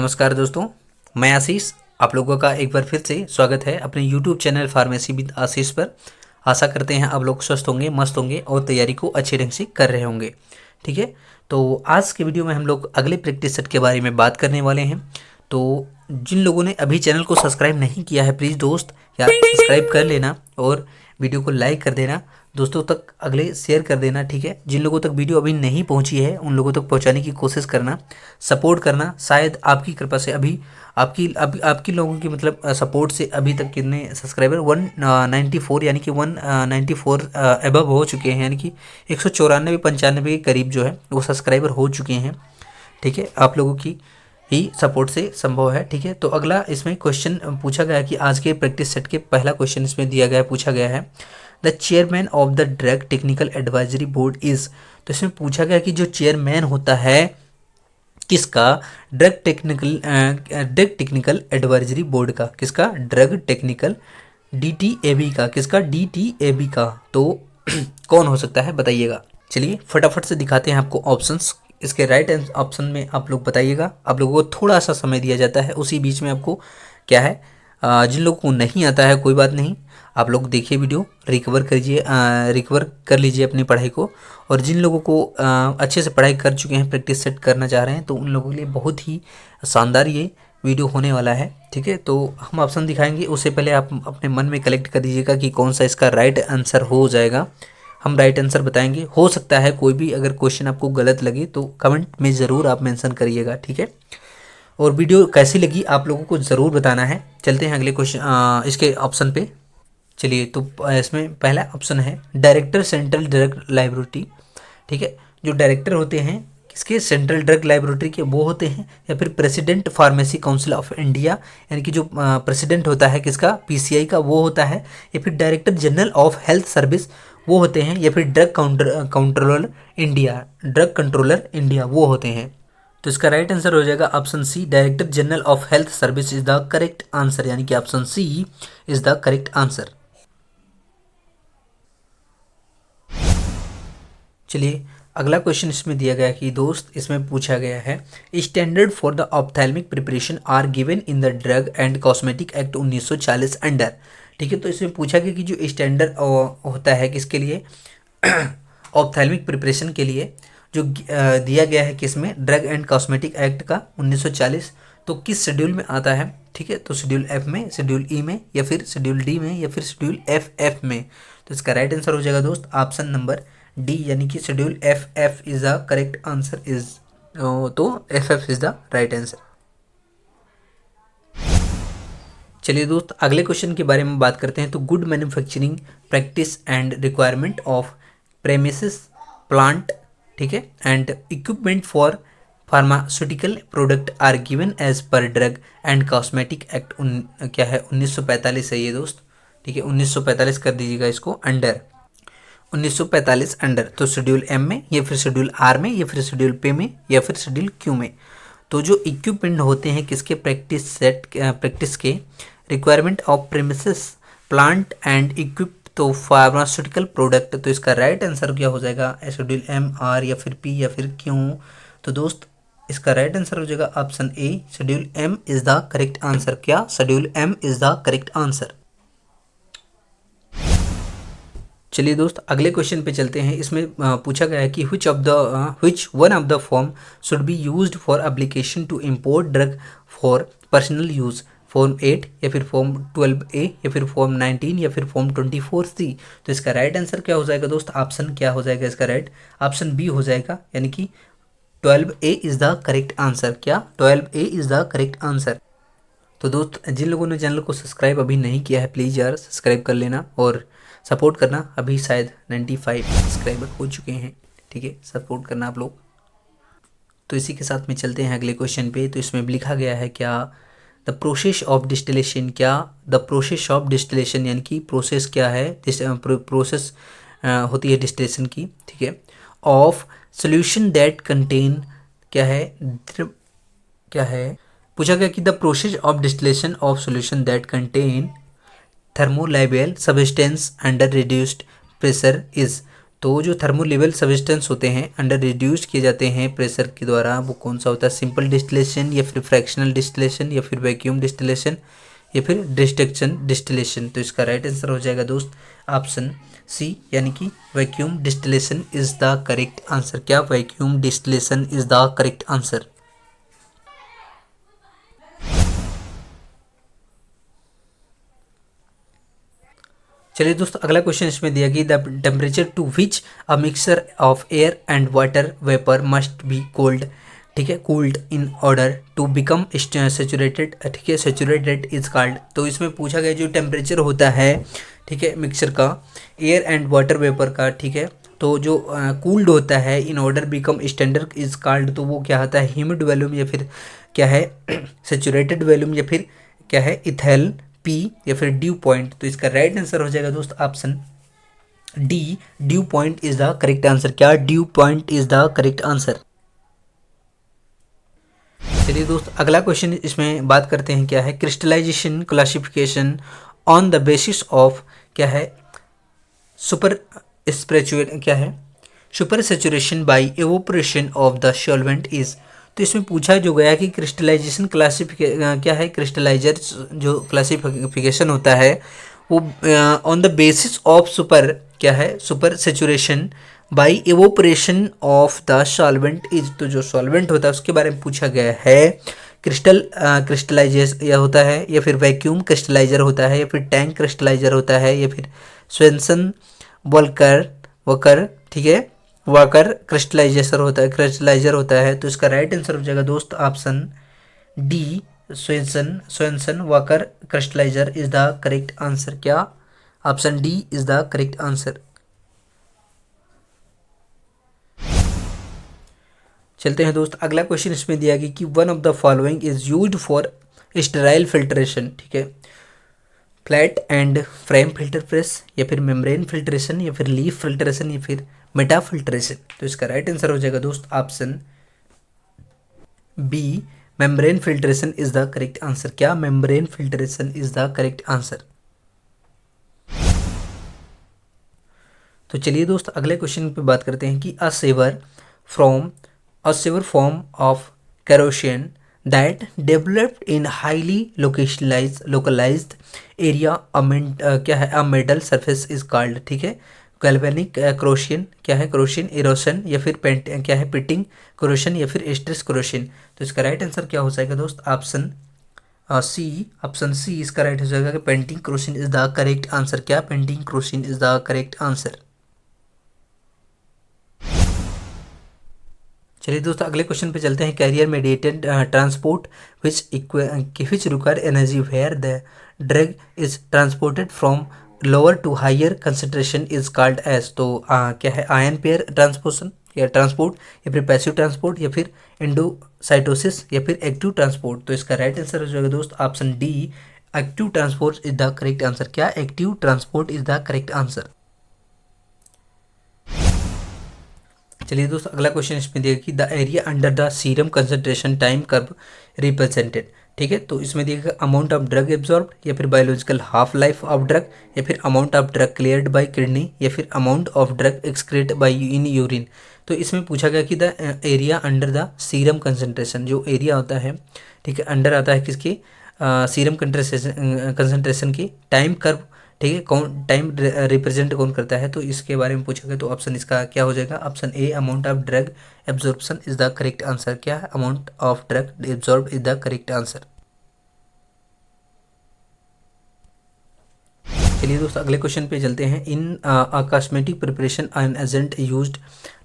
नमस्कार दोस्तों, मैं आशीष। आप लोगों का एक बार फिर से स्वागत है अपने YouTube चैनल फार्मेसी विद आशीष पर। आशा करते हैं आप लोग स्वस्थ होंगे, मस्त होंगे और तैयारी को अच्छे ढंग से कर रहे होंगे। ठीक है, तो आज के वीडियो में हम लोग अगले प्रैक्टिस सेट के बारे में बात करने वाले हैं। तो जिन लोगों ने अभी चैनल को सब्सक्राइब नहीं किया है, प्लीज़ दोस्त यार सब्सक्राइब कर लेना और वीडियो को लाइक कर देना, दोस्तों तक अगले शेयर कर देना। ठीक है, जिन लोगों तक वीडियो अभी नहीं पहुंची है उन लोगों तक पहुंचाने की कोशिश करना, सपोर्ट करना। शायद आपकी कृपा से अभी आपकी लोगों की मतलब सपोर्ट से अभी तक कितने सब्सक्राइबर 194 यानी कि 194 एबव हो चुके हैं, यानी कि 194-95 के करीब जो है वो सब्सक्राइबर हो चुके हैं। ठीक है, आप लोगों की ही सपोर्ट से संभव है। ठीक है, तो अगला इसमें क्वेश्चन पूछा गया कि आज के प्रैक्टिस सेट के पहला क्वेश्चन इसमें दिया गया, पूछा गया है the chairman of the drug technical advisory board is. तो इसमें पूछा गया कि जो चेयरमैन होता है किसका, ड्रग टेक्निकल एडवाइजरी बोर्ड का, किसका, ड्रग टेक्निकल DTAB का, किसका, DTAB का। तो कौन हो सकता है बताइएगा। चलिए फटाफट से दिखाते हैं आपको ऑप्शंस। इसके राइट ऑप्शन में आप लोग बताइएगा। आप लोगों को थोड़ा सा समय दिया जाता है, उसी बीच में आपको क्या है, जिन लोगों को नहीं आता है कोई बात नहीं, आप लोग देखिए वीडियो, रिकवर कर लीजिए अपनी पढ़ाई को। और जिन लोगों को अच्छे से पढ़ाई कर चुके हैं, प्रैक्टिस सेट करना चाह रहे हैं, तो उन लोगों के लिए बहुत ही शानदार ये वीडियो होने वाला है। ठीक है, तो हम ऑप्शन दिखाएंगे, उससे पहले आप अपने मन में कलेक्ट कर दीजिएगा कि कौन सा इसका राइट आंसर हो जाएगा। हम राइट आंसर बताएंगे, हो सकता है कोई भी अगर क्वेश्चन आपको गलत लगे तो कमेंट में ज़रूर आप मेंशन करिएगा। ठीक है, और वीडियो कैसी लगी आप लोगों को ज़रूर बताना है। चलते हैं अगले क्वेश्चन, इसके ऑप्शन पे। चलिए, तो इसमें पहला ऑप्शन है डायरेक्टर सेंट्रल ड्रग लाइब्रेटरी। ठीक है, जो डायरेक्टर होते हैं किसके, सेंट्रल ड्रग लाइब्रेटरी के, वो होते हैं, या फिर president pharmacy council of India, यानी कि जो प्रेसिडेंट होता है किसका, PCI का, वो होता है, या फिर director general of health service वो होते हैं, या फिर ड्रग कंट्रोलर इंडिया वो होते हैं। तो इसका राइट आंसर हो जाएगा option C, director general of health service is the correct answer, यानी कि option C is the correct answer. चलिए अगला क्वेश्चन इसमें दिया गया कि दोस्त इसमें पूछा गया है standard for the ophthalmic preparation are given in the drug and cosmetic act 1940 under. ठीक है, तो इसमें पूछा गया कि जो स्टैंडर्ड होता है किसके लिए, ऑप्थेल्मिक प्रिपरेशन के लिए, जो दिया गया है किसमें, ड्रग एंड कॉस्मेटिक एक्ट का 1940, तो किस शेड्यूल में आता है। ठीक है, तो शेड्यूल F में, शेड्यूल E में, या फिर शेड्यूल D में, या फिर शेड्यूल FF में। तो इसका राइट आंसर हो जाएगा दोस्त ऑप्शन नंबर D, यानी कि schedule FF is the correct answer is, तो FF is the right answer. चलिए दोस्त अगले क्वेश्चन के बारे में बात करते हैं। तो good manufacturing practice and requirement of premises plant, ठीक है, and equipment for pharmaceutical product are given as per drug and cosmetic act क्या है, 1945 है ये दोस्त। ठीक है, 1945 कर दीजिएगा इसको, अंडर 1945 अंडर। तो शेड्यूल M में, या फिर शेड्यूल R में, या फिर शेड्यूल P में, या फिर शेड्यूल Q में। तो जो इक्विपमेंट होते हैं किसके, प्रैक्टिस के requirement of premises plant and equip, तो फार्मास्यूटिकल प्रोडक्ट। तो इसका राइट आंसर क्या हो जाएगा, शेड्यूल M, R, या फिर P, या फिर Q। तो दोस्त इसका राइट आंसर हो जाएगा option A, schedule M is the correct answer. क्या, schedule M is the correct answer. चलिए दोस्त अगले क्वेश्चन पे चलते हैं। इसमें पूछा गया है कि which one of the form should be used for application to import drug for personal use, form 8, या फिर फॉर्म 12A, या फिर फॉर्म 19, या फिर फॉर्म 24C। तो इसका राइट आंसर क्या हो जाएगा दोस्त, ऑप्शन क्या हो जाएगा इसका राइट, ऑप्शन बी हो जाएगा, यानी कि 12A is the correct answer. क्या, 12A is the correct answer. तो दोस्त जिन लोगों ने चैनल को सब्सक्राइब अभी नहीं किया है, प्लीज़ यार सब्सक्राइब कर लेना और सपोर्ट करना। अभी शायद 95 सब्सक्राइबर हो चुके हैं। ठीक है, सपोर्ट करना आप लोग। तो इसी के साथ में चलते हैं अगले क्वेश्चन पे। तो इसमें लिखा गया है क्या, द प्रोसेस ऑफ डिस्टिलेशन, क्या, द प्रोसेस ऑफ डिस्टिलेशन, यानी कि प्रोसेस क्या है, प्रोसेस होती है डिस्टिलेशन की। ठीक है, ऑफ सोल्यूशन दैट कंटेन, क्या है, क्या है, पूछा गया कि the process of distillation of solution that contain thermolabile substance under reduced pressure is. तो जो थर्मोलेबल सब्सटेंस होते हैं अंडर रिड्यूस किए जाते हैं प्रेशर के द्वारा, वो कौन सा होता है? सिंपल डिस्टिलेशन या फिर फ्रैक्शनल डिस्टिलेशन या फिर वैक्यूम डिस्टिलेशन या फिर डिस्ट्रक्शन डिस्टिलेशन। तो इसका राइट आंसर हो जाएगा दोस्त ऑप्शन सी, यानी कि vacuum distillation is the correct answer. क्या? Vacuum distillation is the correct answer. चलिए दोस्तों, अगला क्वेश्चन इसमें दिया कि the temperature to which a mixture of air and water vapour must be cold, ठीक है, cooled in order to become saturated, ठीक है, सेचुरेटेड इज कॉल्ड। तो इसमें पूछा गया जो टेम्परेचर होता है, ठीक है, मिक्सचर का, एयर एंड वाटर वेपर का, ठीक है, तो जो कूल्ड होता है in order become standard is called, तो वो क्या होता है? ह्यूमिड वॉल्यूम या फिर क्या है सेचुरेटेड वॉल्यूम या फिर क्या है इथेल पी या फिर ड्यू पॉइंट। तो इसका राइट आंसर हो जाएगा दोस्त option D, dew point is the correct answer. क्या? Dew point is the correct answer. चलिए दोस्त, अगला क्वेश्चन इसमें बात करते हैं क्या है? Crystallisation classification on the basis of क्या है? सुपर स्प्रेचुएल क्या है? Super saturation by evaporation of the solvent is. तो इसमें पूछा जो गया कि क्रिस्टलाइजेशन क्या है? क्रिस्टलाइजर जो क्लासिफिकेशन होता है वो on the basis of super क्या है? Super saturation by evaporation of the solvent is. तो जो सॉल्वेंट होता है उसके बारे में पूछा गया है। क्रिस्टलाइजेशन या होता है या फिर वैक्यूम क्रिस्टलाइजर होता है या फिर टैंक क्रिस्टलाइजर होता है या फिर स्वेंसन वॉल्कर वकर, ठीक है, वाकर क्रिस्टलाइजर होता है। तो इसका राइट आंसर हो जाएगा दोस्त option D, Swenson Walker crystalliser is the correct answer. क्या? Option D is the correct answer. चलते हैं दोस्त, अगला क्वेश्चन इसमें दिया गया कि one of the following is used for sterile filtration, ठीक है, flat and frame filter press या फिर मेम्ब्रेन फिल्ट्रेशन या फिर लीफ फिल्ट्रेशन या फिर मेटा फिल्ट्रेशन। तो इसका राइट आंसर हो जाएगा दोस्त option B, membrane filtration is the correct answer. क्या? Membrane filtration is the correct answer. तो चलिए दोस्त, अगले क्वेश्चन पे बात करते हैं कि a severe form of corrosion that developed in highly localized area क्या है? a metal surface is called, ठीक है, galvanic corrosion क्या है? corrosion erosion या फिर क्या है? pitting corrosion या फिर stress corrosion। तो इसका राइट आंसर क्या हो जाएगा दोस्त? ऑप्शन सी इसका राइट हो जाएगा कि painting corrosion is the correct answer. क्या? Painting corrosion is the correct answer. चलिए दोस्तों, अगले क्वेश्चन पे चलते हैं। Carrier mediated transport which require energy where the drug is transported from lower to higher concentration is called as. तो क्या है? आयन पेयर ट्रांसपोर्शन या ट्रांसपोर्ट या फिर पैसिव ट्रांसपोर्ट या फिर एंडोसाइटोसिस या फिर एक्टिव ट्रांसपोर्ट। तो इसका राइट आंसर हो जाएगा दोस्त option D, active transport is the correct answer. क्या? Active transport is the correct answer. चलिए दोस्तों, अगला क्वेश्चन इसमें दिया कि the area under the serum concentration time curve represented, ठीक है, तो इसमें दिया अमाउंट ऑफ ड्रग एब्जॉर्ब या फिर biological half life of drug या फिर amount of drug cleared by kidney या फिर amount of drug excrete by in urine. तो इसमें पूछा गया कि the area under the serum concentration, जो एरिया होता है, ठीक है, अंडर आता है किसके? सीरम कंसंट्रेशन की टाइम कर्व, ठीक है, कौन टाइम रिप्रेजेंट कौन करता है? तो इसके बारे में पूछा गया। तो ऑप्शन इसका क्या हो जाएगा? Option A, amount of drug absorption is the correct answer. क्या है? Amount of drug absorb is the correct answer. चलिए दोस्तों, अगले क्वेश्चन पे चलते हैं। In cosmetic preparation an agent used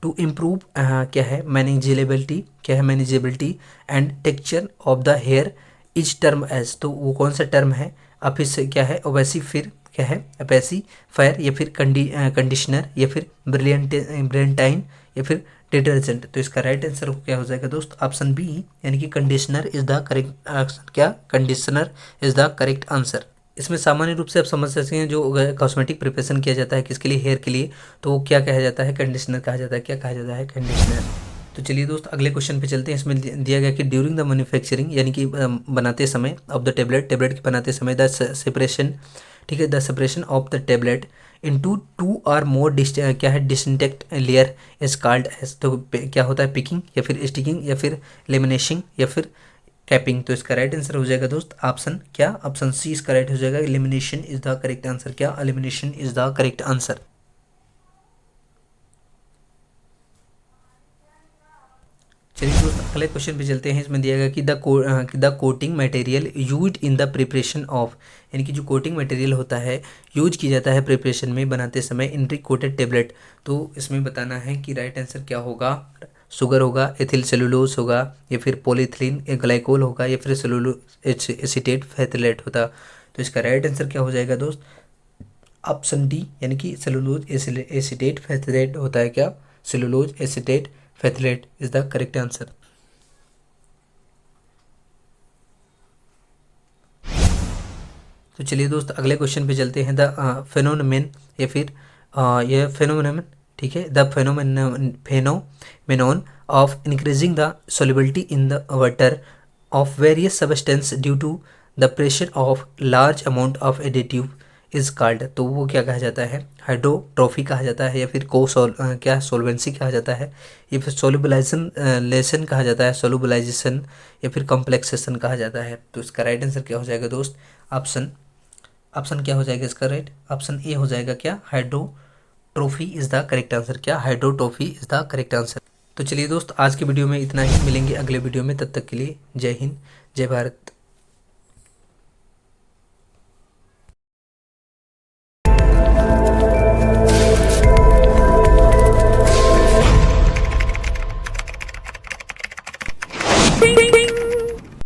to improve क्या है? मैनेजेबिलिटी, क्या है? Manageability and texture of the hair is term as. तो वो कौन सा टर्म है? अब इससे क्या है? ओवैसी फिर क्या है? एपेसी फायर या फिर कंडीशनर या फिर ब्रिलियंटाइन या फिर डिटर्जेंट। तो इसका राइट आंसर क्या हो जाएगा दोस्त? ऑप्शन बी, यानी कि conditioner is the correct answer. क्या? Conditioner is the correct answer. इसमें सामान्य रूप से आप समझ सकते हैं, जो कॉस्मेटिक प्रिपरेशन किया जाता है किसके लिए? हेयर के लिए, तो वो क्या कहा जाता है? कंडीशनर कहा जाता है। क्या कहा जाता है? कंडीशनर। तो चलिए दोस्त, अगले क्वेश्चन पे चलते हैं। इसमें दिया गया कि ड्यूरिंग द मैन्युफैक्चरिंग, यानी कि बनाते समय ऑफ द टेबलेट के बनाते समय द सेपरेशन, ठीक है। The separation of the tablet into two और मोर क्या है distinct layer is called as. तो क्या होता है, पिकिंग या फिर स्टिकिंग या फिर लेमिनेशिंग या फिर कैपिंग। तो इसका राइट आंसर हो जाएगा दोस्त ऑप्शन क्या, ऑप्शन सी इसका राइट हो जाएगा। Elimination is the correct answer. क्या, elimination is the correct answer. चलिए दोस्त अगले क्वेश्चन पे चलते हैं। इसमें दिया गया कि the coating material used in the preparation of, यानी कि जो कोटिंग मटेरियल होता है यूज किया जाता है प्रिपरेशन में बनाते समय इंट्री कोटेड टेबलेट। तो इसमें बताना है कि राइट आंसर क्या होगा। शुगर होगा, एथिल सेलुलोज होगा, या फिर पॉलीथिलीन ग्लाइकोल होगा, या फिर सेलुलो एसीटेट फैथलेट होता। तो इसका राइट आंसर क्या हो जाएगा दोस्त, ऑप्शन डी, यानी कि सेलुलोज एसीटेट फैथलेट होता है। क्या, cellulose acetate phthalate is the correct answer. तो चलिए दोस्त अगले क्वेश्चन पे चलते हैं। द फेनोमेन या फिर यह फेनोमेन, ठीक है। The phenomenon of increasing the solubility in the water of various substance due to the pressure of large amount of additive is called. तो वो क्या कहा जाता है, हाइड्रोट्रोफी कहा जाता है, या फिर क्या सोलवेंसी कहा जाता है, या फिर सोलुबलाइजेशन लेसन कहा जाता है, सोलुबलाइजेशन या फिर कॉम्प्लेक्सेशन कहा जाता है। तो इसका राइट आंसर क्या हो जाएगा दोस्त, ऑप्शन ऑप्शन क्या हो जाएगा इसका राइट, ऑप्शन ए हो जाएगा। क्या, हाइड्रोट्रोफी इज द करेक्ट आंसर। क्या, हाइड्रोट्रोफी इज द करेक्ट आंसर। तो चलिए दोस्त आज की वीडियो में इतना ही, मिलेंगे अगले वीडियो में, तब तक के लिए जय हिंद जय भारत।